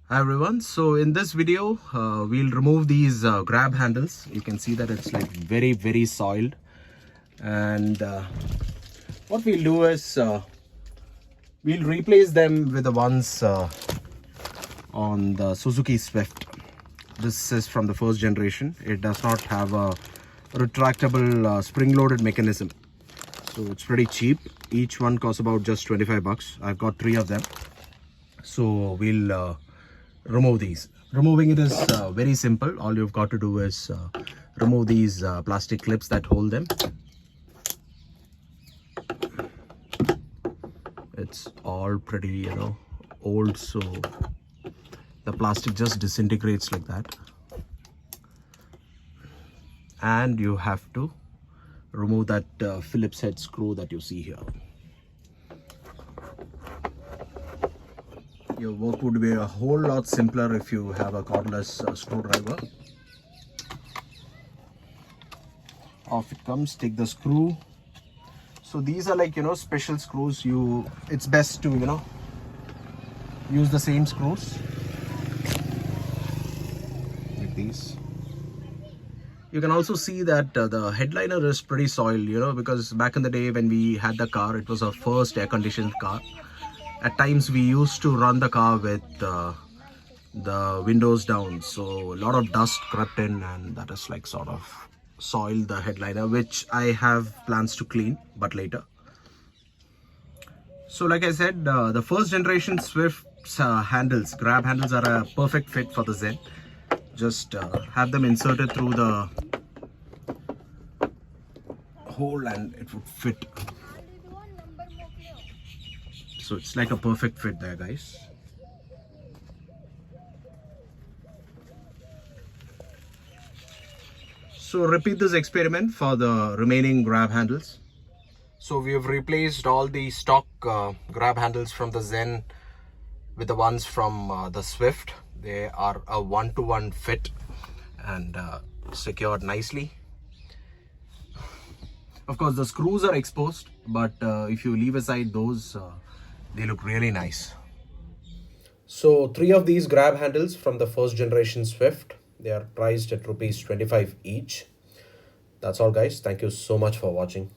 Hi everyone, so in this video we'll remove these grab handles. You can see that it's like very soiled, and what we'll do is we'll replace them with the ones on the Suzuki Swift. This is from the first generation. It does not have a retractable spring-loaded mechanism, so it's pretty cheap. Each one costs about just 25 bucks. I've got 3 of them, so we'll remove these. Removing it is very simple. All you've got to do is remove these plastic clips that hold them. It's all pretty old, so the plastic just disintegrates like that, and you have to remove that Phillips head screw that you see here. Your work would be a whole lot simpler if you have a cordless screwdriver. Off it comes. Take the screw. So these are like special screws. It's best to use the same screws like these. You can also see that the headliner is pretty soiled, because back in the day when we had the car, it was our first air-conditioned car. At times we used to run the car with the windows down, so a lot of dust crept in, and that is like sort of soiled the headliner, which I have plans to clean, but later. So like I said, the first generation Swift's grab handles are a perfect fit for the Zen. Just have them inserted through the hole and it would fit. So it's like a perfect fit there, guys. So repeat this experiment for the remaining grab handles. So we have replaced all the stock grab handles from the Zen with the ones from the Swift. They are a 1-to-1 fit and secured nicely. Of course, the screws are exposed, but if you leave aside those, they look really nice. So 3 of these grab handles from the first generation Swift. They are priced at rupees 25 each. That's all, guys. Thank you so much for watching.